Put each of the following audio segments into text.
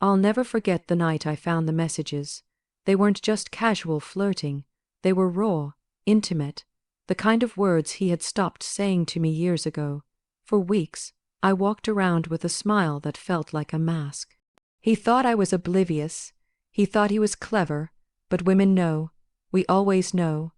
I'll never forget the night I found the messages. They weren't just casual flirting, they were raw, intimate, the kind of words he had stopped saying to me years ago. For weeks, I walked around with a smile that felt like a mask. He thought I was oblivious, he thought he was clever, but women know, we always know.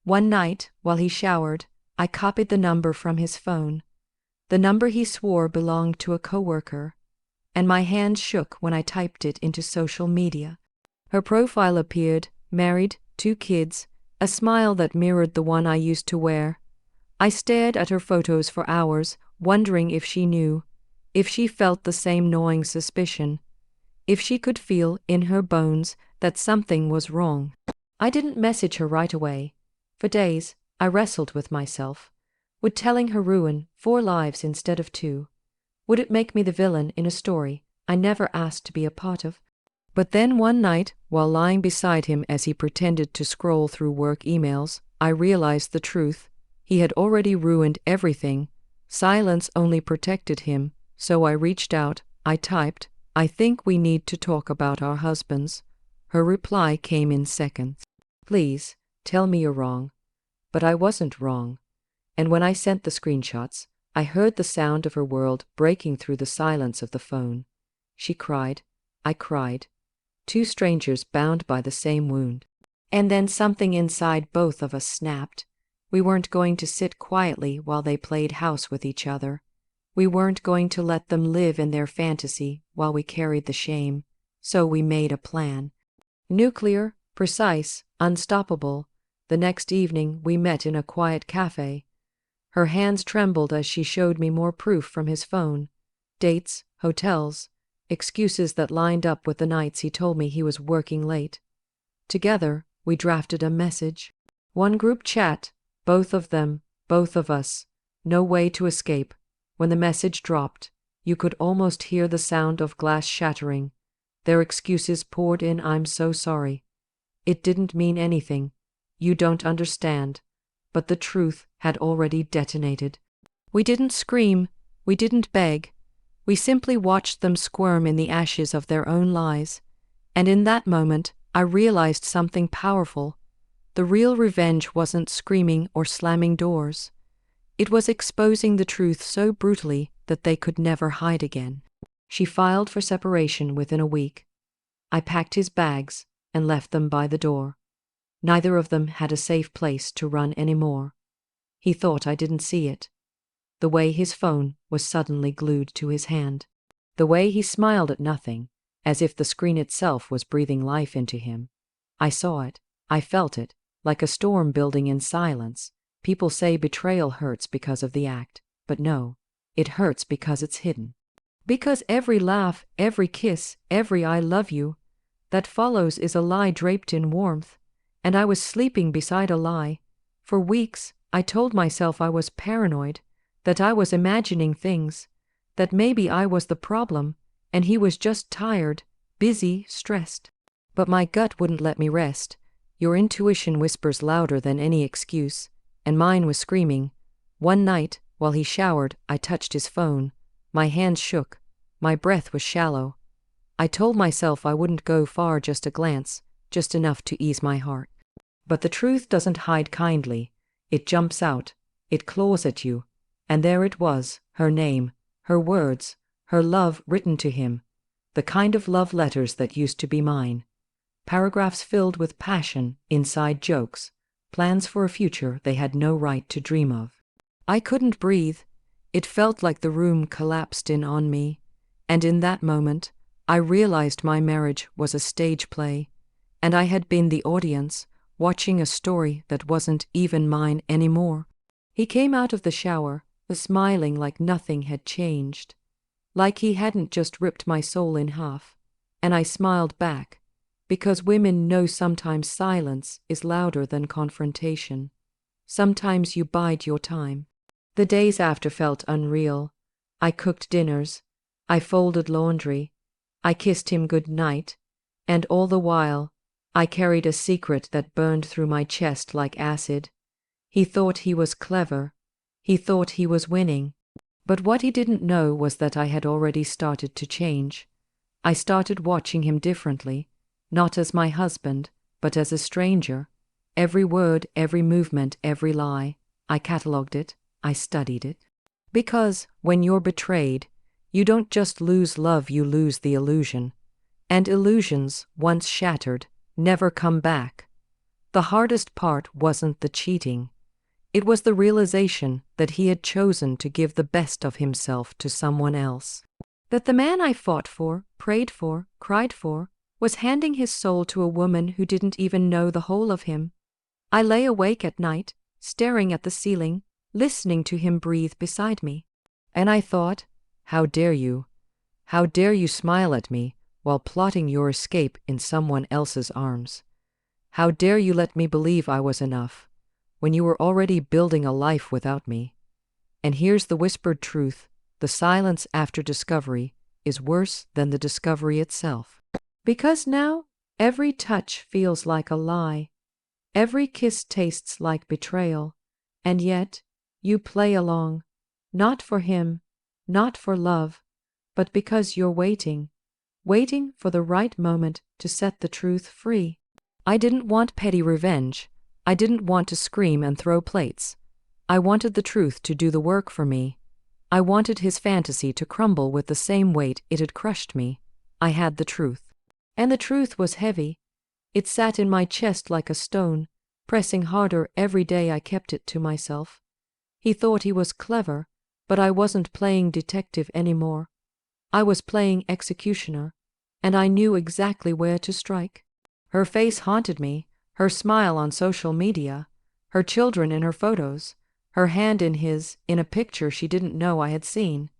One night, while he showered, I copied the number from his phone. The number he swore belonged to a coworker, and my hand shook when I typed it into social media. Her profile appeared, married, 2 kids, a smile that mirrored the one I used to wear. I stared at her photos for hours, wondering if she knew, if she felt the same gnawing suspicion, if she could feel in her bones that something was wrong. I didn't message her right away. For days, I wrestled with myself. Would telling her ruin 4 lives instead of 2? Would it make me the villain in a story I never asked to be a part of? But then one night, while lying beside him as he pretended to scroll through work emails, I realized the truth. He had already ruined everything. Silence only protected him, so I reached out. I typed, "I think we need to talk about our husbands." Her reply came in seconds. "Please, tell me you're wrong." But I wasn't wrong. And when I sent the screenshots, I heard the sound of her world breaking through the silence of the phone. She cried. I cried. 2 strangers bound by the same wound. And then something inside both of us snapped. We weren't going to sit quietly while they played house with each other. We weren't going to let them live in their fantasy while we carried the shame. So we made a plan. Nuclear, precise, unstoppable. The next evening we met in a quiet cafe. Her hands trembled as she showed me more proof from his phone. Dates, hotels, excuses that lined up with the nights he told me he was working late. Together, we drafted a message. One group chat, both of them, both of us. No way to escape. When the message dropped, you could almost hear the sound of glass shattering. Their excuses poured in. "I'm so sorry. It didn't mean anything. You don't understand." But the truth had already detonated. We didn't scream, we didn't beg. We simply watched them squirm in the ashes of their own lies. And in that moment, I realized something powerful. The real revenge wasn't screaming or slamming doors. It was exposing the truth so brutally that they could never hide again. She filed for separation within a week. I packed his bags and left them by the door. Neither of them had a safe place to run anymore. He thought I didn't see it. The way his phone was suddenly glued to his hand. The way he smiled at nothing, as if the screen itself was breathing life into him. I saw it. I felt it, like a storm building in silence. People say betrayal hurts because of the act, but no, it hurts because it's hidden. Because every laugh, every kiss, every "I love you" that follows is a lie draped in warmth. And I was sleeping beside a lie. For weeks, I told myself I was paranoid, that I was imagining things, that maybe I was the problem, and he was just tired, busy, stressed. But my gut wouldn't let me rest. Your intuition whispers louder than any excuse, and mine was screaming. One night, while he showered, I touched his phone. My hands shook. My breath was shallow. I told myself I wouldn't go far, just a glance, just enough to ease my heart. But the truth doesn't hide kindly. It jumps out. It claws at you. And there it was, her name, her words, her love written to him. The kind of love letters that used to be mine. Paragraphs filled with passion, inside jokes, plans for a future they had no right to dream of. I couldn't breathe. It felt like the room collapsed in on me. And in that moment, I realized my marriage was a stage play, and I had been the audience, watching a story that wasn't even mine anymore. He came out of the shower, smiling like nothing had changed, like he hadn't just ripped my soul in half, and I smiled back, because women know sometimes silence is louder than confrontation. Sometimes you bide your time. The days after felt unreal. I cooked dinners, I folded laundry, I kissed him good night, and all the while, I carried a secret that burned through my chest like acid. He thought he was clever. He thought he was winning. But what he didn't know was that I had already started to change. I started watching him differently, not as my husband, but as a stranger. Every word, every movement, every lie. I catalogued it, I studied it. Because, when you're betrayed, you don't just lose love, you lose the illusion. And illusions, once shattered, never come back. The hardest part wasn't the cheating. It was the realization that he had chosen to give the best of himself to someone else. That the man I fought for, prayed for, cried for, was handing his soul to a woman who didn't even know the whole of him. I lay awake at night, staring at the ceiling, listening to him breathe beside me. And I thought, how dare you? How dare you smile at me while plotting your escape in someone else's arms? How dare you let me believe I was enough, when you were already building a life without me? And here's the whispered truth: the silence after discovery is worse than the discovery itself. Because now, every touch feels like a lie. Every kiss tastes like betrayal. And yet, you play along, not for him, not for love, but because you're waiting for the right moment to set the truth free. I didn't want petty revenge. I didn't want to scream and throw plates. I wanted the truth to do the work for me. I wanted his fantasy to crumble with the same weight it had crushed me. I had the truth. And the truth was heavy. It sat in my chest like a stone, pressing harder every day I kept it to myself. He thought he was clever, but I wasn't playing detective anymore. I was playing executioner, and I knew exactly where to strike. Her face haunted me, her smile on social media, her children in her photos, her hand in his, in a picture she didn't know I had seen.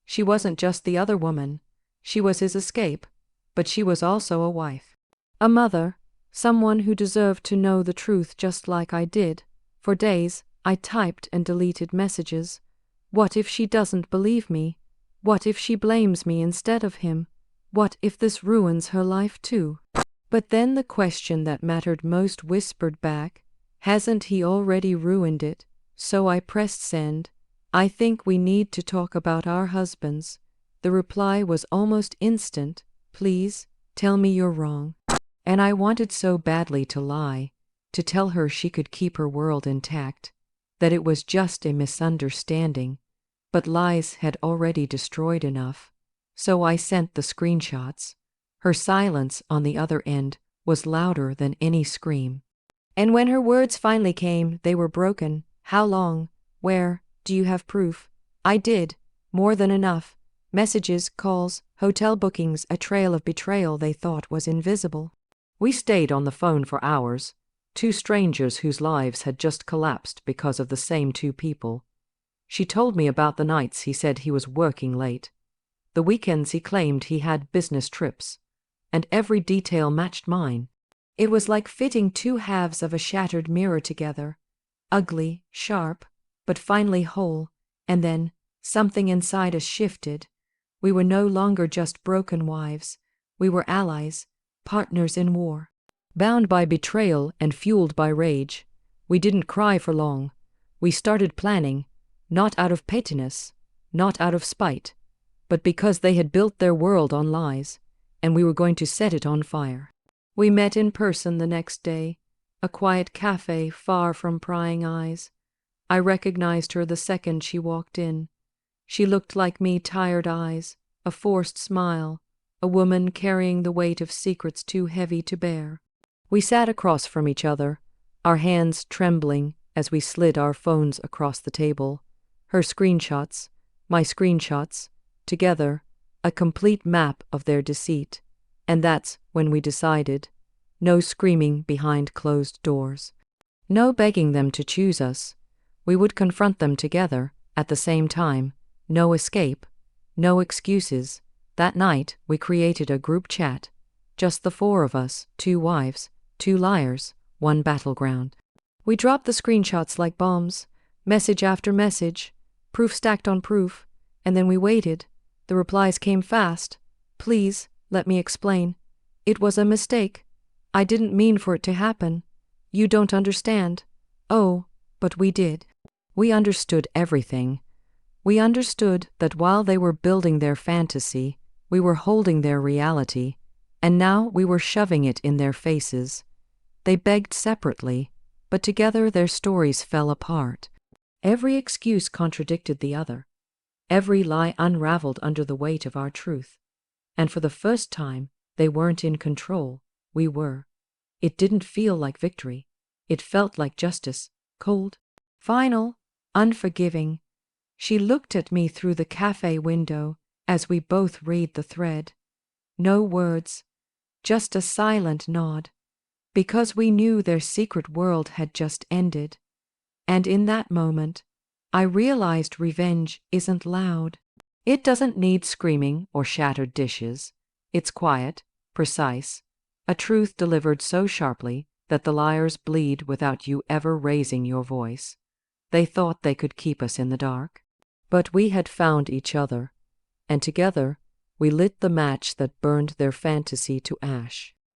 She wasn't just the other woman. She was his escape, but she was also a wife. A mother, someone who deserved to know the truth just like I did. For days, I typed and deleted messages. What if she doesn't believe me? What if she blames me instead of him? What if this ruins her life too? But then the question that mattered most whispered back, hasn't he already ruined it? So I pressed send. I think we need to talk about our husbands. The reply was almost instant. Please, tell me you're wrong. And I wanted so badly to lie, to tell her she could keep her world intact, that it was just a misunderstanding. But lies had already destroyed enough. So I sent the screenshots. Her silence on the other end was louder than any scream. And when her words finally came, they were broken. How long? Where? Do you have proof? I did. More than enough. Messages, calls, hotel bookings, a trail of betrayal they thought was invisible. We stayed on the phone for hours, two strangers whose lives had just collapsed because of the same two people. She told me about the nights he said he was working late, the weekends he claimed he had business trips, and every detail matched mine. It was like fitting two halves of a shattered mirror together, ugly, sharp, but finally whole. And then, something inside us shifted. We were no longer just broken wives. We were allies, partners in war. Bound by betrayal and fueled by rage, we didn't cry for long. We started planning, not out of pettiness, not out of spite, but because they had built their world on lies, and we were going to set it on fire. We met in person the next day, a quiet cafe far from prying eyes. I recognized her the second she walked in. She looked like me, tired eyes, a forced smile, a woman carrying the weight of secrets too heavy to bear. We sat across from each other, our hands trembling as we slid our phones across the table. Her screenshots, my screenshots, together, a complete map of their deceit. And that's when we decided. No screaming behind closed doors. No begging them to choose us. We would confront them together, at the same time. No escape. No excuses. That night, we created a group chat. Just the four of us, two wives, two liars, one battleground. We dropped the screenshots like bombs, message after message, proof stacked on proof, and then we waited. The replies came fast. Please, let me explain. It was a mistake. I didn't mean for it to happen. You don't understand. Oh, but we did. We understood everything. We understood that while they were building their fantasy, We were holding their reality, and now we were shoving it in their faces. They begged separately, but together their stories fell apart. Every excuse contradicted the other. Every lie unraveled under the weight of our truth. And for the first time, they weren't in control, we were. It didn't feel like victory. It felt like justice, cold, final, unforgiving. She looked at me through the cafe window as we both read the thread. No words, just a silent nod, because we knew their secret world had just ended. And in that moment, I realized revenge isn't loud. It doesn't need screaming or shattered dishes. It's quiet, precise, a truth delivered so sharply that the liars bleed without you ever raising your voice. They thought they could keep us in the dark. But we had found each other, and together we lit the match that burned their fantasy to ash.